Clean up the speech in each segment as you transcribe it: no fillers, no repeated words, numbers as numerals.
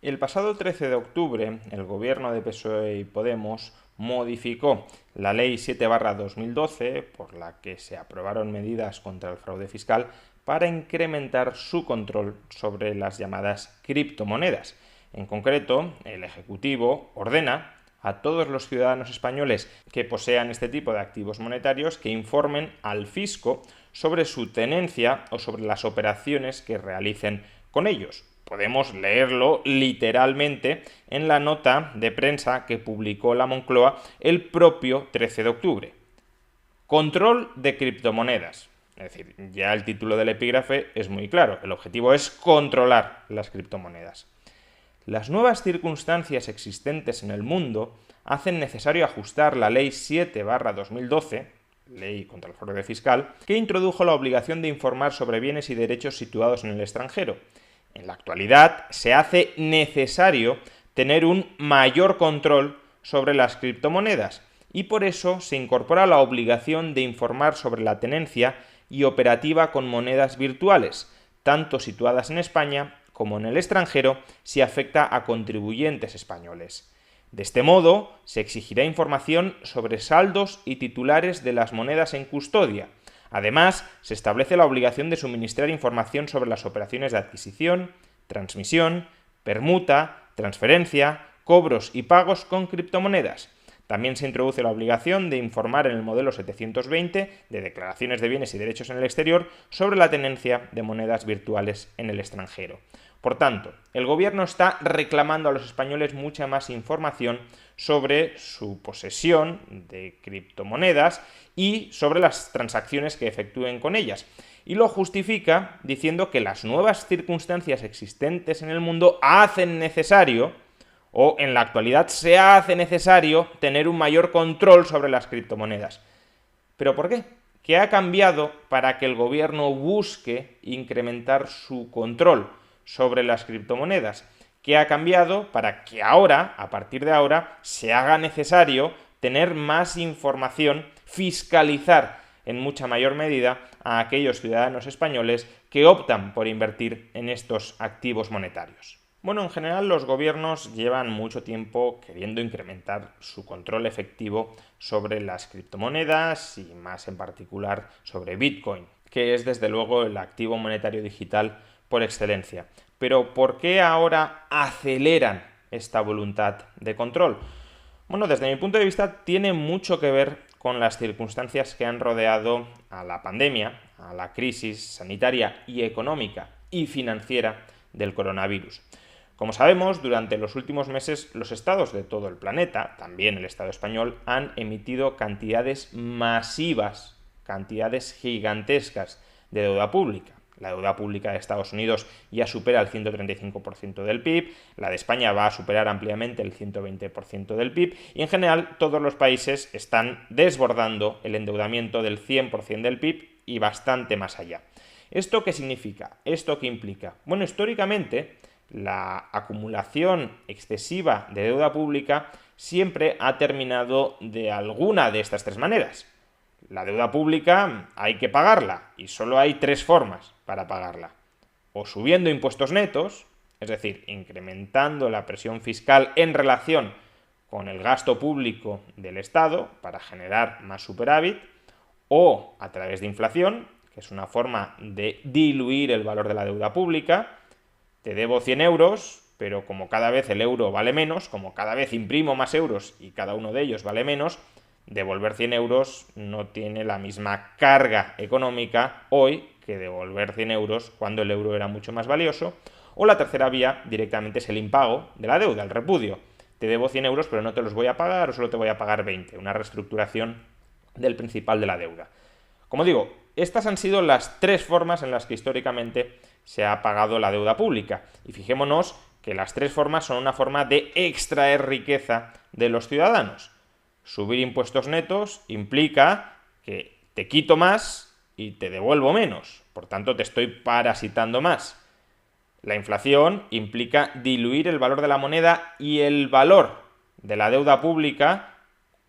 El pasado 13 de octubre, el gobierno de PSOE y Podemos modificó la Ley 7/2012, por la que se aprobaron medidas contra el fraude fiscal, para incrementar su control sobre las llamadas criptomonedas. En concreto, el Ejecutivo ordena a todos los ciudadanos españoles que posean este tipo de activos monetarios que informen al fisco sobre su tenencia o sobre las operaciones que realicen con ellos. Podemos leerlo literalmente en la nota de prensa que publicó la Moncloa el propio 13 de octubre. Control de criptomonedas. Es decir, ya el título del epígrafe es muy claro. El objetivo es controlar las criptomonedas. Las nuevas circunstancias existentes en el mundo hacen necesario ajustar la Ley 7/2012, Ley contra el Fraude Fiscal, que introdujo la obligación de informar sobre bienes y derechos situados en el extranjero. En la actualidad se hace necesario tener un mayor control sobre las criptomonedas y por eso se incorpora la obligación de informar sobre la tenencia y operativa con monedas virtuales, tanto situadas en España como en el extranjero, si afecta a contribuyentes españoles. De este modo, se exigirá información sobre saldos y titulares de las monedas en custodia. Además, se establece la obligación de suministrar información sobre las operaciones de adquisición, transmisión, permuta, transferencia, cobros y pagos con criptomonedas. También se introduce la obligación de informar en el modelo 720 de declaraciones de bienes y derechos en el exterior sobre la tenencia de monedas virtuales en el extranjero. Por tanto, el gobierno está reclamando a los españoles mucha más información sobre su posesión de criptomonedas y sobre las transacciones que efectúen con ellas. Y lo justifica diciendo que las nuevas circunstancias existentes en el mundo hacen necesario, o en la actualidad se hace necesario, tener un mayor control sobre las criptomonedas. ¿Pero por qué? ¿Qué ha cambiado para que el gobierno busque incrementar su control sobre las criptomonedas? ¿Qué ha cambiado para que ahora, a partir de ahora, se haga necesario tener más información, fiscalizar en mucha mayor medida a aquellos ciudadanos españoles que optan por invertir en estos activos monetarios? Bueno, en general los gobiernos llevan mucho tiempo queriendo incrementar su control efectivo sobre las criptomonedas y más en particular sobre Bitcoin, que es desde luego el activo monetario digital por excelencia. Pero ¿por qué ahora aceleran esta voluntad de control? Bueno, desde mi punto de vista tiene mucho que ver con las circunstancias que han rodeado a la pandemia, a la crisis sanitaria y económica y financiera del coronavirus. Como sabemos, durante los últimos meses los estados de todo el planeta, también el Estado español, han emitido cantidades masivas, cantidades gigantescas de deuda pública. La deuda pública de Estados Unidos ya supera el 135% del PIB, la de España va a superar ampliamente el 120% del PIB y en general todos los países están desbordando el endeudamiento del 100% del PIB y bastante más allá. ¿Esto qué significa? ¿Esto qué implica? Bueno, históricamente la acumulación excesiva de deuda pública siempre ha terminado de alguna de estas tres maneras. La deuda pública hay que pagarla y solo hay tres formas para pagarla. O subiendo impuestos netos, es decir, incrementando la presión fiscal en relación con el gasto público del Estado para generar más superávit, o a través de inflación, que es una forma de diluir el valor de la deuda pública. Te debo 100 euros, pero como cada vez el euro vale menos, como cada vez imprimo más euros y cada uno de ellos vale menos, devolver 100 euros no tiene la misma carga económica hoy que devolver 100 euros cuando el euro era mucho más valioso. O la tercera vía directamente es el impago de la deuda, el repudio. Te debo 100 euros pero no te los voy a pagar o solo te voy a pagar 20, una reestructuración del principal de la deuda. Como digo, estas han sido las tres formas en las que históricamente se ha pagado la deuda pública. Y fijémonos que las tres formas son una forma de extraer riqueza de los ciudadanos. Subir impuestos netos implica que te quito más y te devuelvo menos. Por tanto, te estoy parasitando más. La inflación implica diluir el valor de la moneda y el valor de la deuda pública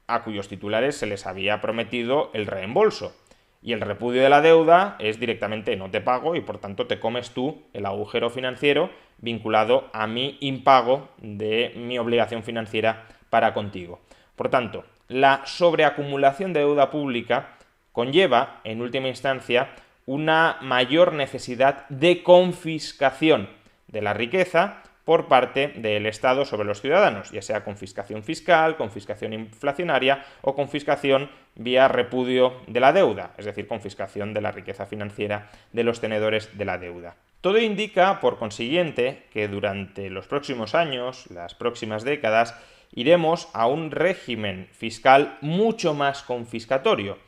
a cuyos titulares se les había prometido el reembolso. Y el repudio de la deuda es directamente no te pago y por tanto te comes tú el agujero financiero vinculado a mi impago de mi obligación financiera para contigo. Por tanto, la sobreacumulación de deuda pública conlleva, en última instancia, una mayor necesidad de confiscación de la riqueza por parte del Estado sobre los ciudadanos, ya sea confiscación fiscal, confiscación inflacionaria o confiscación vía repudio de la deuda, es decir, confiscación de la riqueza financiera de los tenedores de la deuda. Todo indica, por consiguiente, que durante los próximos años, las próximas décadas, iremos a un régimen fiscal mucho más confiscatorio.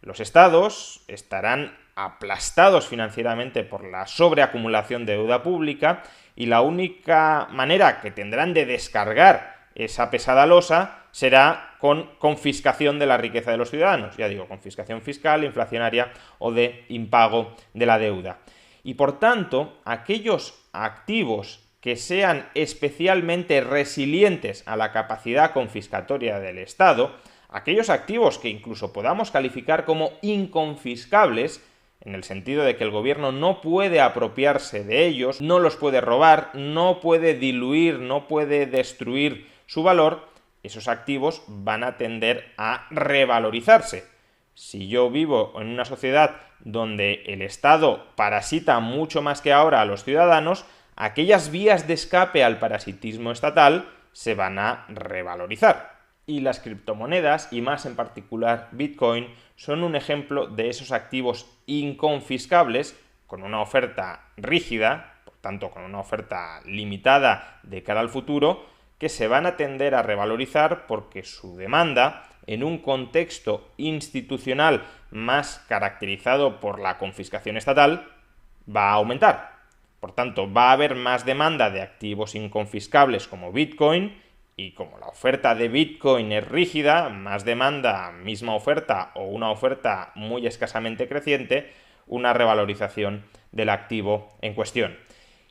Los estados estarán aplastados financieramente por la sobreacumulación de deuda pública y la única manera que tendrán de descargar esa pesada losa será con confiscación de la riqueza de los ciudadanos, ya digo, confiscación fiscal, inflacionaria o de impago de la deuda. Y por tanto, aquellos activos que sean especialmente resilientes a la capacidad confiscatoria del Estado, aquellos activos que incluso podamos calificar como inconfiscables, en el sentido de que el gobierno no puede apropiarse de ellos, no los puede robar, no puede diluir, no puede destruir su valor, esos activos van a tender a revalorizarse. Si yo vivo en una sociedad donde el Estado parasita mucho más que ahora a los ciudadanos, aquellas vías de escape al parasitismo estatal se van a revalorizar. Y las criptomonedas, y más en particular Bitcoin, son un ejemplo de esos activos inconfiscables con una oferta rígida, por tanto con una oferta limitada de cara al futuro, que se van a tender a revalorizar porque su demanda, en un contexto institucional más caracterizado por la confiscación estatal, va a aumentar. Por tanto, va a haber más demanda de activos inconfiscables como Bitcoin, y como la oferta de Bitcoin es rígida, más demanda, misma oferta o una oferta muy escasamente creciente, una revalorización del activo en cuestión.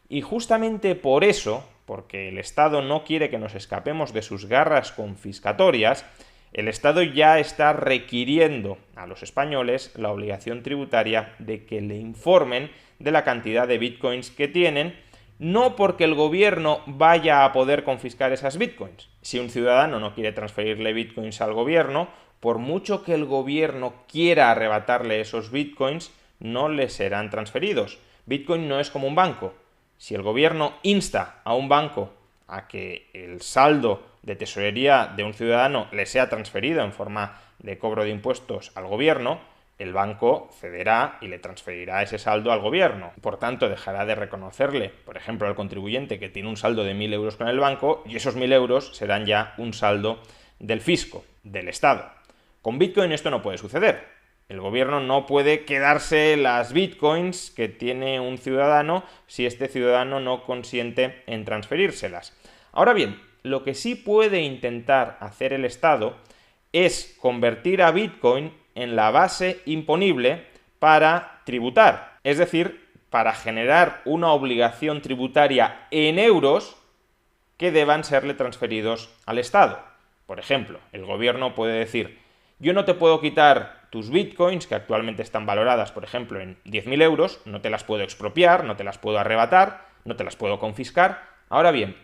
Y justamente por eso, porque el Estado no quiere que nos escapemos de sus garras confiscatorias, el Estado ya está requiriendo a los españoles la obligación tributaria de que le informen de la cantidad de bitcoins que tienen, no porque el gobierno vaya a poder confiscar esas bitcoins. Si un ciudadano no quiere transferirle bitcoins al gobierno, por mucho que el gobierno quiera arrebatarle esos bitcoins, no le serán transferidos. Bitcoin no es como un banco. Si el gobierno insta a un banco a que el saldo de tesorería de un ciudadano le sea transferido en forma de cobro de impuestos al gobierno, el banco cederá y le transferirá ese saldo al gobierno. Por tanto, dejará de reconocerle, por ejemplo, al contribuyente que tiene un saldo de 1.000 euros con el banco, y esos 1.000 euros serán ya un saldo del fisco, del Estado. Con Bitcoin esto no puede suceder. El gobierno no puede quedarse las bitcoins que tiene un ciudadano si este ciudadano no consiente en transferírselas. Ahora bien, lo que sí puede intentar hacer el Estado es convertir a Bitcoin en la base imponible para tributar, es decir, para generar una obligación tributaria en euros que deban serle transferidos al Estado. Por ejemplo, el gobierno puede decir: yo no te puedo quitar tus bitcoins, que actualmente están valoradas, por ejemplo, en 10.000 euros, no te las puedo expropiar, no te las puedo arrebatar, no te las puedo confiscar. Ahora bien,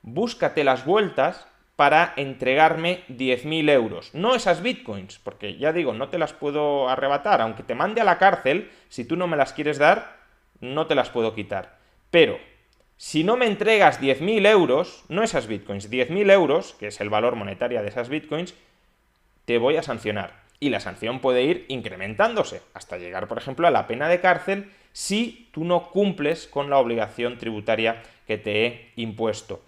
búscate las vueltas para entregarme 10.000 euros. No esas bitcoins, porque ya digo, no te las puedo arrebatar. Aunque te mande a la cárcel, si tú no me las quieres dar, no te las puedo quitar. Pero si no me entregas 10.000 euros, no esas bitcoins, 10.000 euros, que es el valor monetario de esas bitcoins, te voy a sancionar. Y la sanción puede ir incrementándose hasta llegar, por ejemplo, a la pena de cárcel si tú no cumples con la obligación tributaria que te he impuesto.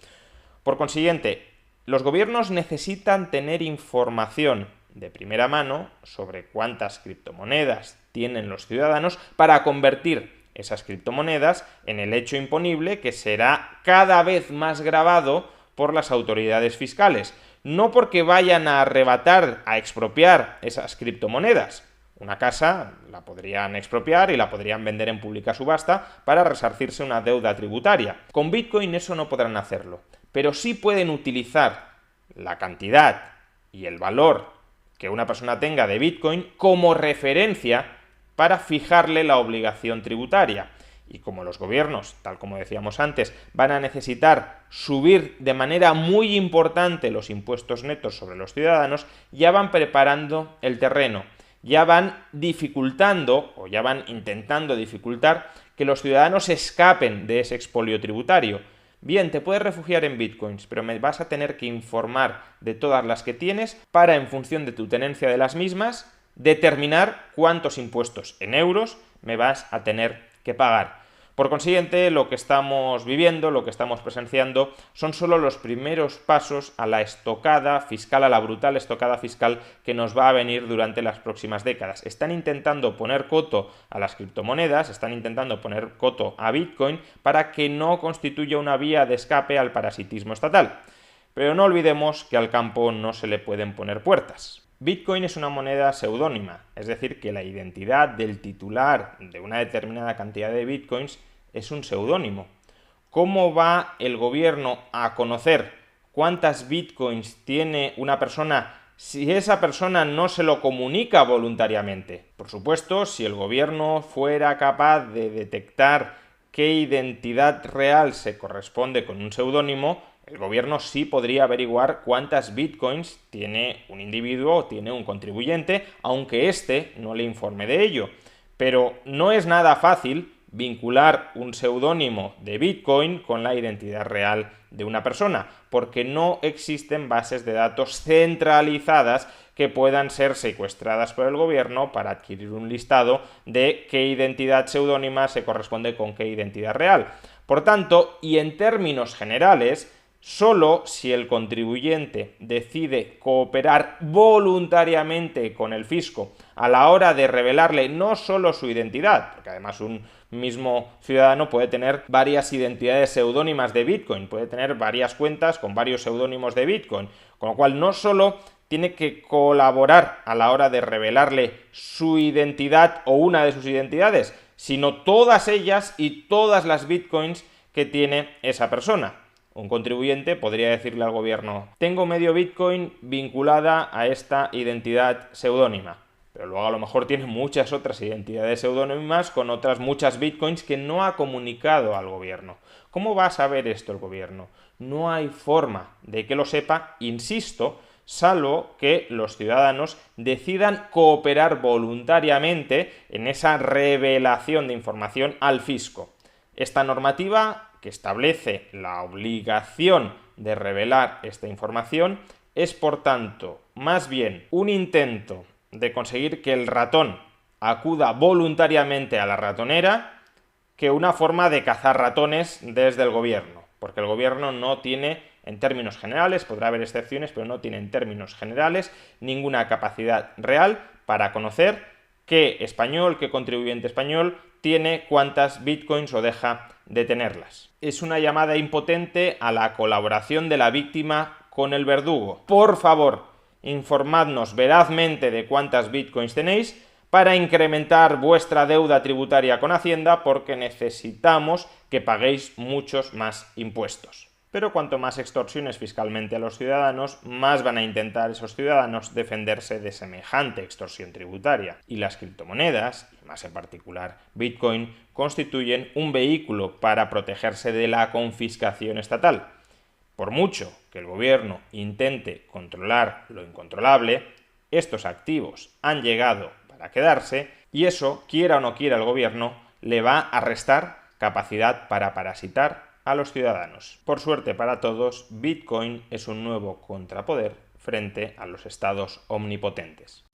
Por consiguiente, los gobiernos necesitan tener información de primera mano sobre cuántas criptomonedas tienen los ciudadanos para convertir esas criptomonedas en el hecho imponible que será cada vez más gravado por las autoridades fiscales. No porque vayan a arrebatar, a expropiar esas criptomonedas. Una casa la podrían expropiar y la podrían vender en pública subasta para resarcirse una deuda tributaria. Con Bitcoin eso no podrán hacerlo, pero sí pueden utilizar la cantidad y el valor que una persona tenga de Bitcoin como referencia para fijarle la obligación tributaria. Y como los gobiernos, tal como decíamos antes, van a necesitar subir de manera muy importante los impuestos netos sobre los ciudadanos, ya van preparando el terreno, ya van dificultando o ya van intentando dificultar que los ciudadanos escapen de ese expolio tributario. Bien, te puedes refugiar en bitcoins, pero me vas a tener que informar de todas las que tienes para, en función de tu tenencia de las mismas, determinar cuántos impuestos en euros me vas a tener que pagar. Por consiguiente, lo que estamos viviendo, lo que estamos presenciando, son solo los primeros pasos a la estocada fiscal, a la brutal estocada fiscal que nos va a venir durante las próximas décadas. Están intentando poner coto a las criptomonedas, están intentando poner coto a Bitcoin para que no constituya una vía de escape al parasitismo estatal. Pero no olvidemos que al campo no se le pueden poner puertas. Bitcoin es una moneda seudónima, es decir, que la identidad del titular de una determinada cantidad de bitcoins es un seudónimo. ¿Cómo va el gobierno a conocer cuántas bitcoins tiene una persona si esa persona no se lo comunica voluntariamente? Por supuesto, si el gobierno fuera capaz de detectar qué identidad real se corresponde con un seudónimo, el gobierno sí podría averiguar cuántas bitcoins tiene un individuo o tiene un contribuyente, aunque éste no le informe de ello. Pero no es nada fácil vincular un seudónimo de Bitcoin con la identidad real de una persona, porque no existen bases de datos centralizadas que puedan ser secuestradas por el gobierno para adquirir un listado de qué identidad seudónima se corresponde con qué identidad real. Por tanto, y en términos generales, solo si el contribuyente decide cooperar voluntariamente con el fisco a la hora de revelarle no solo su identidad, porque además un mismo ciudadano puede tener varias identidades seudónimas de Bitcoin, puede tener varias cuentas con varios seudónimos de Bitcoin, con lo cual no solo tiene que colaborar a la hora de revelarle su identidad o una de sus identidades, sino todas ellas y todas las Bitcoins que tiene esa persona. Un contribuyente podría decirle al gobierno: tengo medio Bitcoin vinculada a esta identidad seudónima, pero luego a lo mejor tiene muchas otras identidades seudónimas con otras muchas Bitcoins que no ha comunicado al gobierno. ¿Cómo va a saber esto el gobierno? No hay forma de que lo sepa, insisto, salvo que los ciudadanos decidan cooperar voluntariamente en esa revelación de información al fisco. Esta normativa, que establece la obligación de revelar esta información, es por tanto más bien un intento de conseguir que el ratón acuda voluntariamente a la ratonera que una forma de cazar ratones desde el gobierno, porque el gobierno no tiene, en términos generales, podrá haber excepciones, pero no tiene en términos generales ninguna capacidad real para conocer qué español, qué contribuyente español tiene cuántas bitcoins o deja de tenerlas. Es una llamada impotente a la colaboración de la víctima con el verdugo. Por favor, informadnos verazmente de cuántas bitcoins tenéis para incrementar vuestra deuda tributaria con Hacienda, porque necesitamos que paguéis muchos más impuestos. Pero cuanto más extorsiones fiscalmente a los ciudadanos, más van a intentar esos ciudadanos defenderse de semejante extorsión tributaria. Y las criptomonedas, y más en particular Bitcoin, constituyen un vehículo para protegerse de la confiscación estatal. Por mucho que el gobierno intente controlar lo incontrolable, estos activos han llegado para quedarse y eso, quiera o no quiera el gobierno, le va a restar capacidad para parasitar a los ciudadanos. Por suerte para todos, Bitcoin es un nuevo contrapoder frente a los estados omnipotentes.